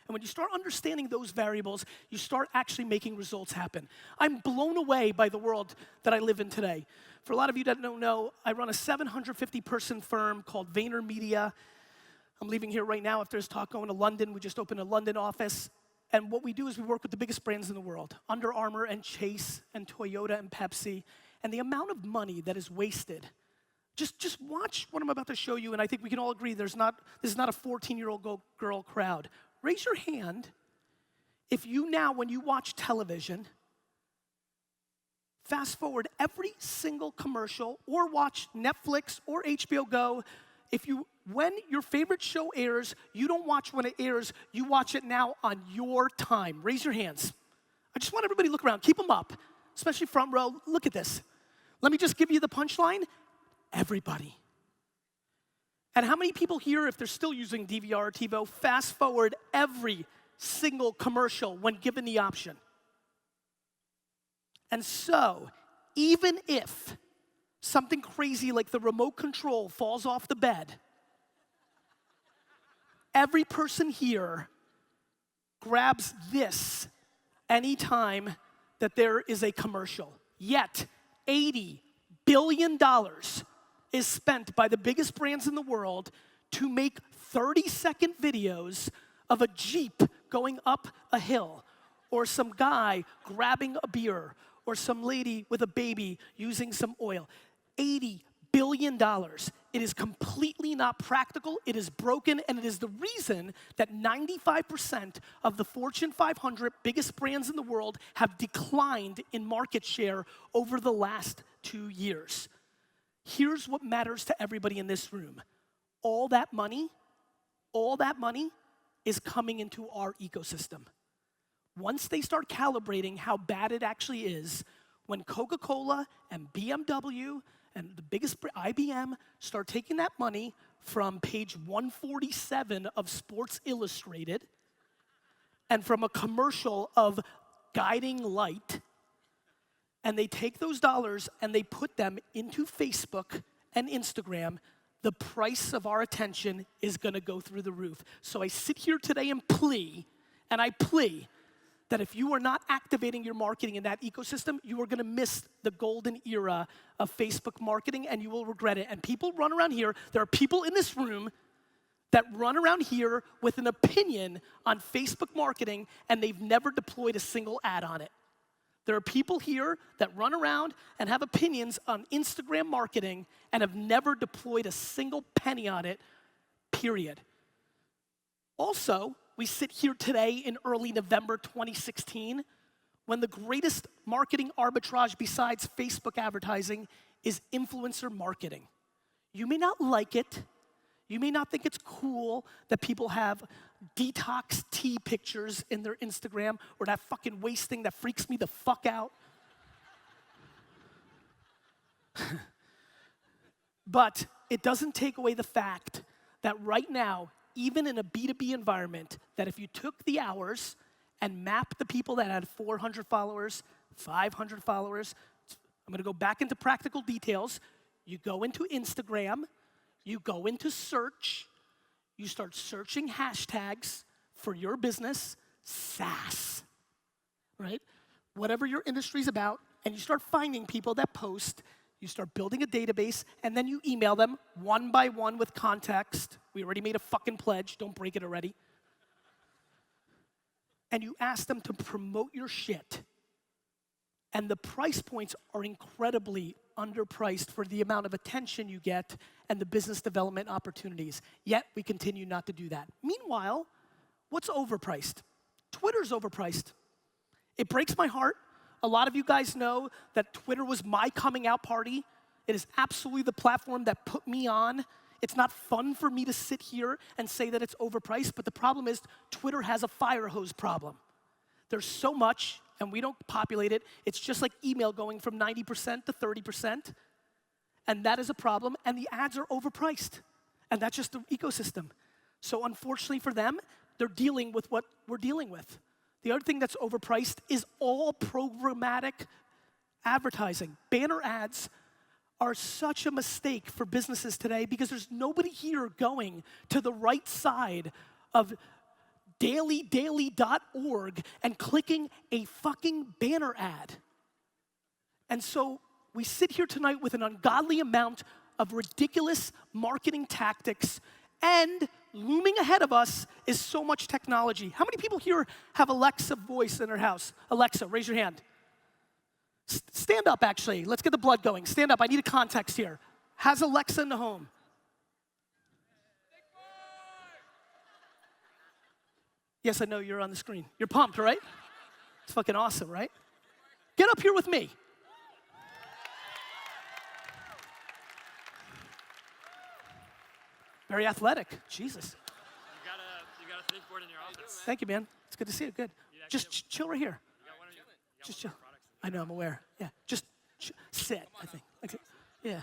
And when you start understanding those variables, you start actually making results happen. I'm blown away by the world that I live in today. For a lot of you that don't know, I run a 750-person firm called VaynerMedia. I'm leaving here right now after this talk, going to London. We just opened a London office. And what we do is we work with the biggest brands in the world, Under Armour and Chase and Toyota and Pepsi. And the amount of money that is wasted, just watch what I'm about to show you, and I think we can all agree this is not a 14-year-old girl crowd. Raise your hand if you now, when you watch television, fast forward every single commercial or watch Netflix or HBO Go. When your favorite show airs, you don't watch when it airs, you watch it now on your time. Raise your hands. I just want everybody to look around. Keep them up, especially front row. Look at this. Let me just give you the punchline. Everybody. And how many people here, if they're still using DVR or TiVo, fast forward every single commercial when given the option? And so, even if something crazy like the remote control falls off the bed, every person here grabs this anytime that there is a commercial. Yet, $80 billion is spent by the biggest brands in the world to make 30-second videos of a Jeep going up a hill, or some guy grabbing a beer, or some lady with a baby using some oil. $80 billion. It is completely not practical, it is broken, and it is the reason that 95% of the Fortune 500 biggest brands in the world have declined in market share over the last 2 years. Here's what matters to everybody in this room. All that money is coming into our ecosystem. Once they start calibrating how bad it actually is, when Coca-Cola and BMW and the biggest IBM start taking that money from page 147 of Sports Illustrated and from a commercial of Guiding Light, and they take those dollars and they put them into Facebook and Instagram, the price of our attention is gonna go through the roof. So I sit here today and plea that if you are not activating your marketing in that ecosystem, you are gonna miss the golden era of Facebook marketing and you will regret it. And people run around here, there are people in this room that run around here with an opinion on Facebook marketing and they've never deployed a single ad on it. There are people here that run around and have opinions on Instagram marketing and have never deployed a single penny on it, period. Also, we sit here today in early November 2016 when the greatest marketing arbitrage besides Facebook advertising is influencer marketing. You may not like it. You may not think it's cool that people have detox tea pictures in their Instagram or that fucking waste thing that freaks me the fuck out. But it doesn't take away the fact that right now, even in a B2B environment, that if you took the hours and mapped the people that had 400 followers, 500 followers, I'm gonna go back into practical details. You go into Instagram, you go into search, you start searching hashtags for your business, SaaS, right? Whatever your industry's about, and you start finding people that post, you start building a database, and then you email them one by one with context. We already made a fucking pledge, don't break it already. And you ask them to promote your shit. And the price points are incredibly underpriced for the amount of attention you get and the business development opportunities. Yet, we continue not to do that. Meanwhile, what's overpriced? Twitter's overpriced. It breaks my heart. A lot of you guys know that Twitter was my coming out party. It is absolutely the platform that put me on. It's not fun for me to sit here and say that it's overpriced, but the problem is Twitter has a fire hose problem. There's so much, and we don't populate it. It's just like email going from 90% to 30%, and that is a problem, and the ads are overpriced, and that's just the ecosystem. So unfortunately for them, they're dealing with what we're dealing with. The other thing that's overpriced is all programmatic advertising. Banner ads are such a mistake for businesses today because there's nobody here going to the right side of dailydaily.org and clicking a fucking banner ad. And so we sit here tonight with an ungodly amount of ridiculous marketing tactics, and looming ahead of us is so much technology. How many people here have Alexa voice in their house? Alexa, raise your hand. Stand up, actually. Let's get the blood going. Stand up. I need a context here. Has Alexa in the home? Yes, I know you're on the screen. You're pumped, right? It's fucking awesome, right? Get up here with me. Very athletic. Jesus. You got a thinkboard in your office. Thank you, man. It's good to see you. Good. Just chill right here. Just chill. I know, I'm aware. Yeah. Just sit, I think. Yeah.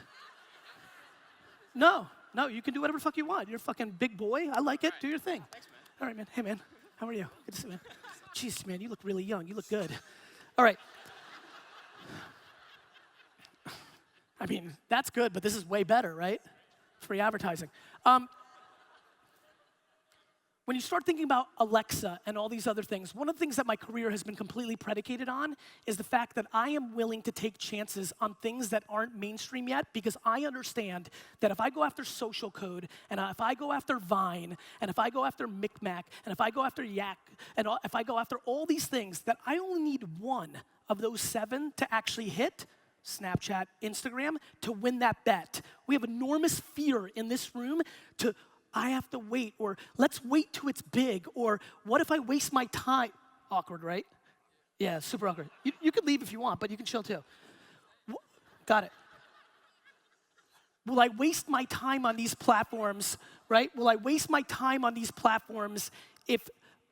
No, you can do whatever the fuck you want. You're a fucking big boy. I like it. Do your thing. Thanks, man. All right, man. Hey, man. How are you? Good to see you, man. Jeez, man, you look really young. You look good. All right. I mean, that's good, but this is way better, right? Free advertising. When you start thinking about Alexa and all these other things, one of the things that my career has been completely predicated on is the fact that I am willing to take chances on things that aren't mainstream yet, because I understand that if I go after social code, and if I go after Vine, and if I go after Micmac, and if I go after Yak, and if I go after all these things, that I only need one of those 7 to actually hit, Snapchat, Instagram, to win that bet. We have enormous fear in this room to, I have to wait, or let's wait till it's big, or what if I waste my time? Awkward, right? Yeah, super awkward. You can leave if you want, but you can chill too. Got it. Will I waste my time on these platforms, right? Will I waste my time on these platforms if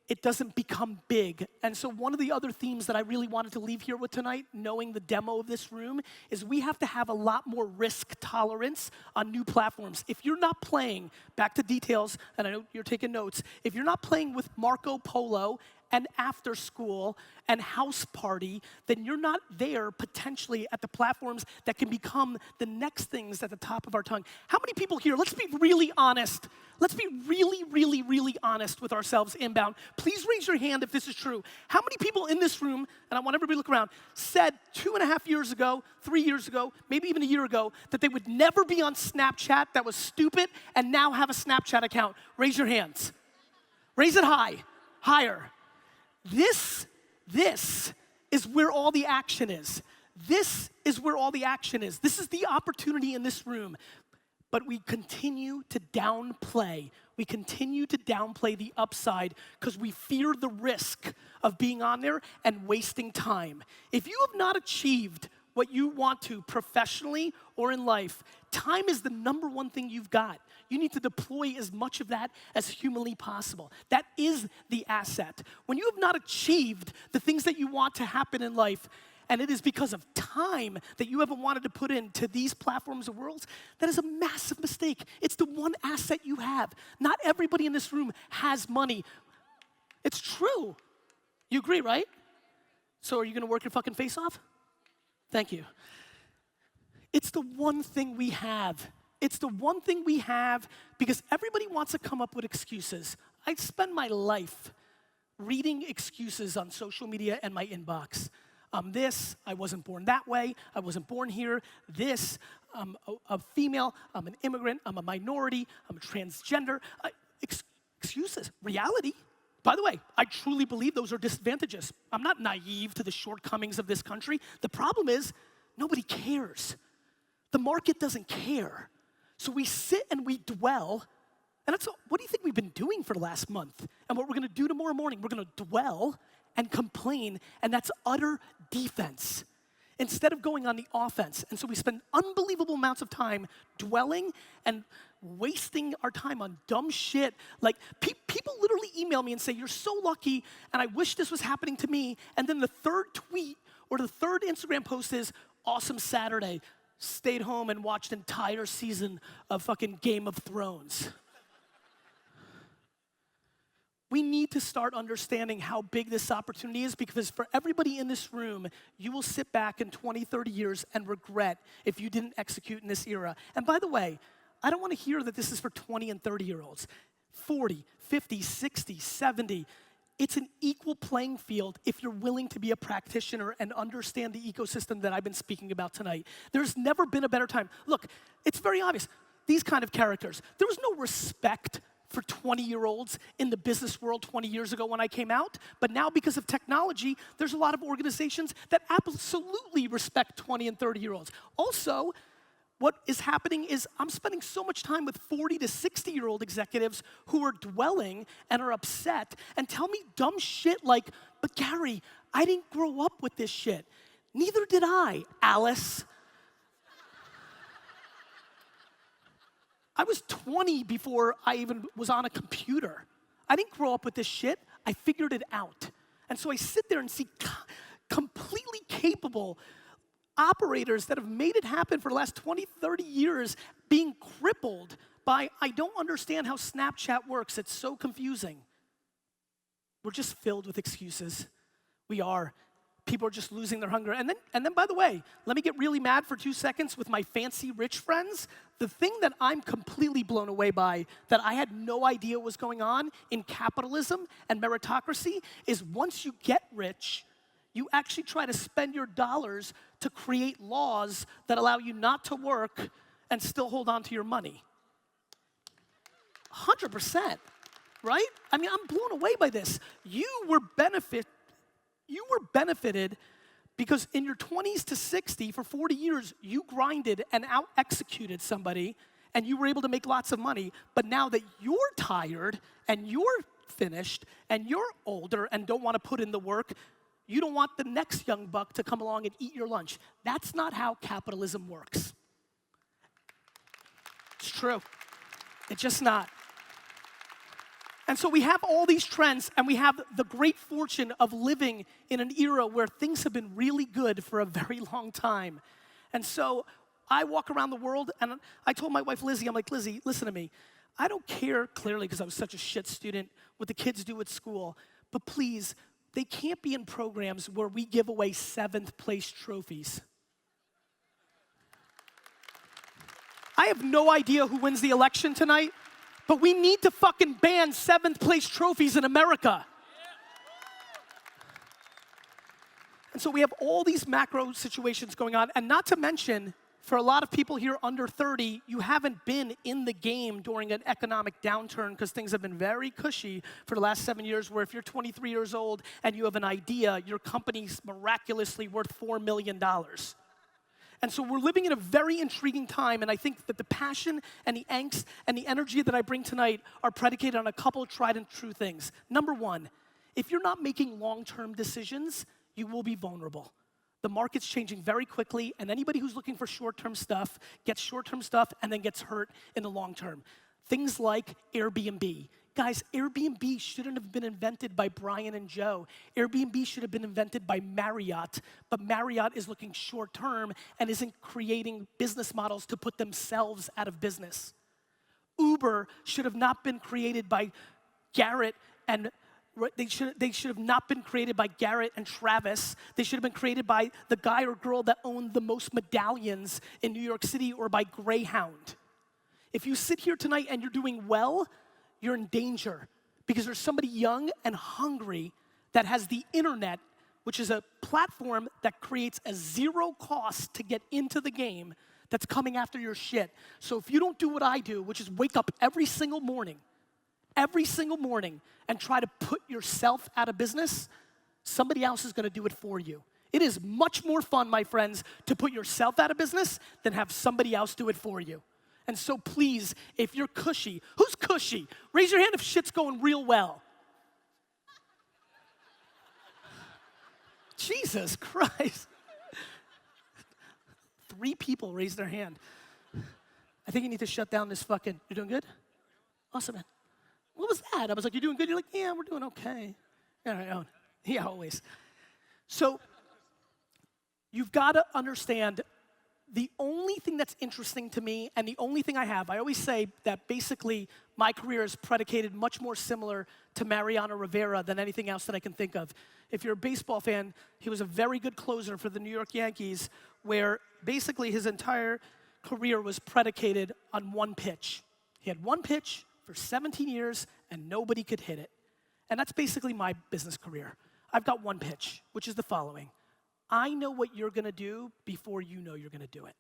it doesn't become big? And so one of the other themes that I really wanted to leave here with tonight, knowing the demo of this room, is we have to have a lot more risk tolerance on new platforms. If you're not playing, back to details, and I know you're taking notes, if you're not playing with Marco Polo and After School and House Party, then you're not there potentially at the platforms that can become the next things at the top of our tongue. How many people here, let's be really honest. Let's be really, really, really honest with ourselves inbound. Please raise your hand if this is true. How many people in this room, and I want everybody to look around, said 2.5 years ago, 3 years ago, maybe even a year ago, that they would never be on Snapchat, that was stupid, and now have a Snapchat account? Raise your hands. Raise it high, higher. This is where all the action is. This is where all the action is. This is the opportunity in this room. But we continue to downplay. We continue to downplay the upside because we fear the risk of being on there and wasting time. If you have not achieved what you want to professionally or in life, time is the #1 thing you've got. You need to deploy as much of that as humanly possible. That is the asset. When you have not achieved the things that you want to happen in life, and it is because of time that you haven't wanted to put into these platforms or worlds, that is a massive mistake. It's the one asset you have. Not everybody in this room has money. It's true. You agree, right? So are you gonna work your fucking face off? Thank you. It's the one thing we have. It's the one thing we have because everybody wants to come up with excuses. I spend my life reading excuses on social media and my inbox. I'm this, I wasn't born that way, I wasn't born here, this, I'm a female, I'm an immigrant, I'm a minority, I'm a transgender. Excuses. Reality. By the way, I truly believe those are disadvantages. I'm not naive to the shortcomings of this country. The problem is, nobody cares. The market doesn't care. So we sit and we dwell, and that's what do you think we've been doing for the last month? And what we're gonna do tomorrow morning, we're gonna dwell and complain, and that's utter defense, instead of going on the offense. And so we spend unbelievable amounts of time dwelling and wasting our time on dumb shit. Like, people literally email me and say, you're so lucky, and I wish this was happening to me. And then the third tweet or the third Instagram post is, awesome Saturday, stayed home and watched entire season of fucking Game of Thrones. We need to start understanding how big this opportunity is, because for everybody in this room, you will sit back in 20, 30 years and regret if you didn't execute in this era. And by the way, I don't want to hear that this is for 20 and 30-year-olds. 40, 50, 60, 70. It's an equal playing field if you're willing to be a practitioner and understand the ecosystem that I've been speaking about tonight. There's never been a better time. Look, it's very obvious. These kind of characters, there was no respect for 20-year-olds in the business world 20 years ago when I came out, but now because of technology, there's a lot of organizations that absolutely respect 20 and 30-year-olds. Also, what is happening is I'm spending so much time with 40 to 60-year-old executives who are dwelling and are upset and tell me dumb shit like, but Garry, I didn't grow up with this shit. Neither did I, Alice. I was 20 before I even was on a computer. I didn't grow up with this shit. I figured it out. And so I sit there and see completely capable operators that have made it happen for the last 20, 30 years being crippled by, I don't understand how Snapchat works. It's so confusing. We're just filled with excuses. We are. People are just losing their hunger. And then, by the way, let me get really mad for 2 seconds with my fancy rich friends. The thing that I'm completely blown away by that I had no idea was going on in capitalism and meritocracy is once you get rich, you actually try to spend your dollars to create laws that allow you not to work and still hold on to your money. 100%, right? I mean, I'm blown away by this. You were benefited because in your 20s to 60, for 40 years, you grinded and out-executed somebody, and you were able to make lots of money. But now that you're tired, and you're finished, and you're older, and don't want to put in the work, you don't want the next young buck to come along and eat your lunch. That's not how capitalism works. It's true. It's just not. And so we have all these trends, and we have the great fortune of living in an era where things have been really good for a very long time. And so I walk around the world, and I told my wife, Lizzie, I'm like, Lizzie, listen to me. I don't care, clearly, because I was such a shit student, what the kids do at school, but please, they can't be in programs where we give away 7th place trophies. I have no idea who wins the election tonight, but we need to fucking ban 7th place trophies in America. And so we have all these macro situations going on, and not to mention, for a lot of people here under 30, you haven't been in the game during an economic downturn because things have been very cushy for the last 7 years, where if you're 23 years old and you have an idea, your company's miraculously worth $4 million. And so we're living in a very intriguing time, and I think that the passion and the angst and the energy that I bring tonight are predicated on a couple of tried and true things. Number one, if you're not making long-term decisions, you will be vulnerable. The market's changing very quickly, and anybody who's looking for short-term stuff gets short-term stuff and then gets hurt in the long term. Things like Airbnb. Guys, Airbnb shouldn't have been invented by Brian and Joe. Airbnb should have been invented by Marriott, but Marriott is looking short-term and isn't creating business models to put themselves out of business. Uber should have not been created by Garrett and they should have not been created by Garrett and Travis. They should have been created by the guy or girl that owned the most medallions in New York City, or by Greyhound. If you sit here tonight and you're doing well, you're in danger because there's somebody young and hungry that has the internet, which is a platform that creates a zero cost to get into the game, that's coming after your shit. So if you don't do what I do, which is wake up every single morning, and try to put yourself out of business, somebody else is gonna do it for you. It is much more fun, my friends, to put yourself out of business than have somebody else do it for you. And so please, if you're cushy, who's cushy? Raise your hand if shit's going real well. Jesus Christ. 3 people raised their hand. I think you need to shut down this fucking, you're doing good? Awesome, man. What was that? I was like, you doing good? You're like, yeah, we're doing okay. Yeah, always. So you've got to understand the only thing that's interesting to me, and the only thing I always say that basically my career is predicated much more similar to Mariano Rivera than anything else that I can think of. If you're a baseball fan, he was a very good closer for the New York Yankees, where basically his entire career was predicated on one pitch. He had one pitch for 17 years, and nobody could hit it. And that's basically my business career. I've got one pitch, which is the following. I know what you're gonna do before you know you're gonna do it.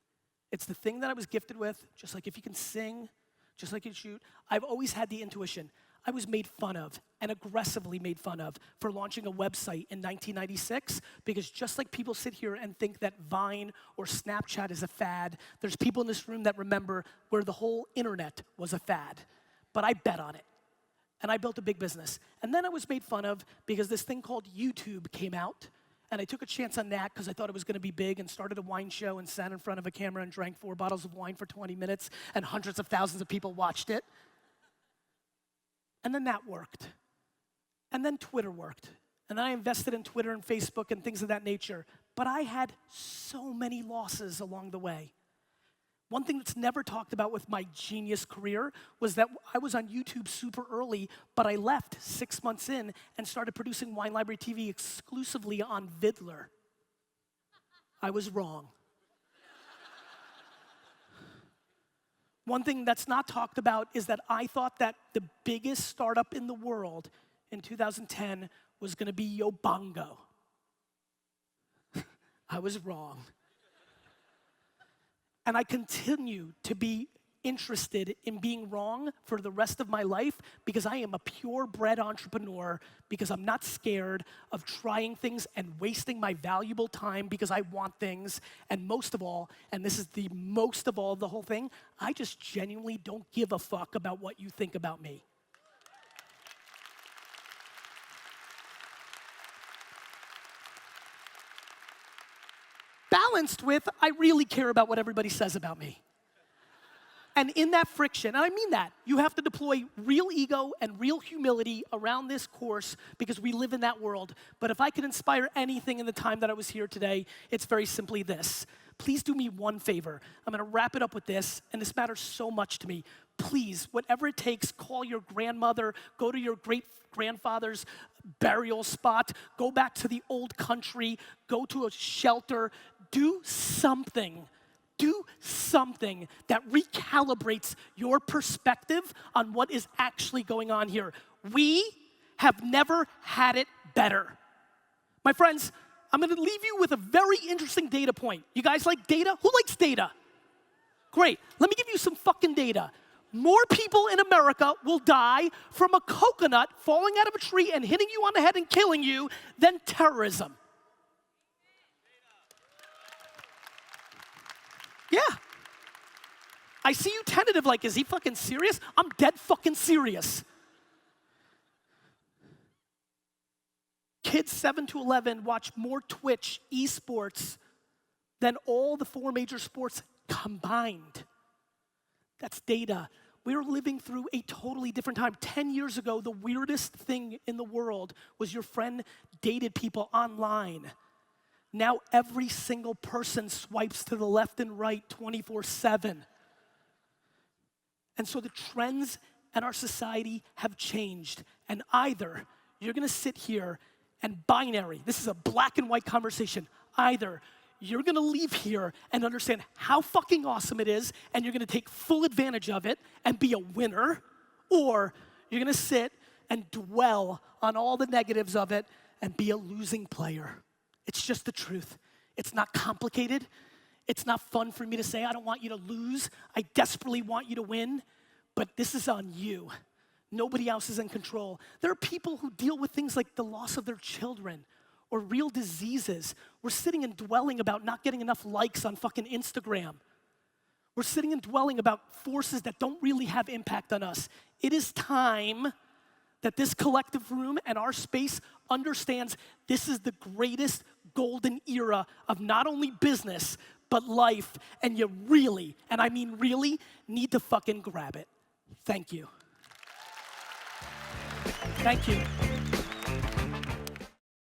It's the thing that I was gifted with, just like if you can sing, just like you can shoot. I've always had the intuition. I was made fun of, and aggressively made fun of, for launching a website in 1996, because just like people sit here and think that Vine or Snapchat is a fad, there's people in this room that remember where the whole internet was a fad. But I bet on it, and I built a big business. And then I was made fun of because this thing called YouTube came out, and I took a chance on that because I thought it was gonna be big, and started a wine show and sat in front of a camera and drank 4 bottles of wine for 20 minutes, and hundreds of thousands of people watched it. And then that worked. And then Twitter worked. And then I invested in Twitter and Facebook and things of that nature. But I had so many losses along the way. One thing that's never talked about with my genius career was that I was on YouTube super early, but I left 6 months in and started producing Wine Library TV exclusively on Vidler. I was wrong. One thing that's not talked about is that I thought that the biggest startup in the world in 2010 was gonna be Yobongo. I was wrong. And I continue to be interested in being wrong for the rest of my life because I am a purebred entrepreneur, because I'm not scared of trying things and wasting my valuable time because I want things. And most of all, and this is the most of all of the whole thing, I just genuinely don't give a fuck about what you think about me. Balanced with, I really care about what everybody says about me. And in that friction, and I mean that, you have to deploy real ego and real humility around this course because we live in that world. But if I could inspire anything in the time that I was here today, it's very simply this. Please do me one favor. I'm gonna wrap it up with this, and this matters so much to me. Please, whatever it takes, call your grandmother, go to your great-grandfather's burial spot, go back to the old country, go to a shelter, do something. Do something that recalibrates your perspective on what is actually going on here. We have never had it better. My friends, I'm gonna leave you with a very interesting data point. You guys like data? Who likes data? Great, let me give you some fucking data. More people in America will die from a coconut falling out of a tree and hitting you on the head and killing you than terrorism. Yeah. I see you tentative like, is he fucking serious? I'm dead fucking serious. Kids 7 to 11 watch more Twitch esports than all the 4 major sports combined. That's data. We're living through a totally different time. 10 years ago, the weirdest thing in the world was your friend dated people online. Now every single person swipes to the left and right 24/7. And so the trends in our society have changed. And either you're gonna sit here and binary, this is a black and white conversation, either you're gonna leave here and understand how fucking awesome it is and you're gonna take full advantage of it and be a winner, or you're gonna sit and dwell on all the negatives of it and be a losing player. It's just the truth. It's not complicated. It's not fun for me to say, I don't want you to lose. I desperately want you to win, but this is on you. Nobody else is in control. There are people who deal with things like the loss of their children or real diseases. We're sitting and dwelling about not getting enough likes on fucking Instagram. We're sitting and dwelling about forces that don't really have impact on us. It is time that this collective room and our space understands this is the greatest golden era of not only business, but life, and you really, and I mean really, need to fucking grab it. Thank you. Thank you.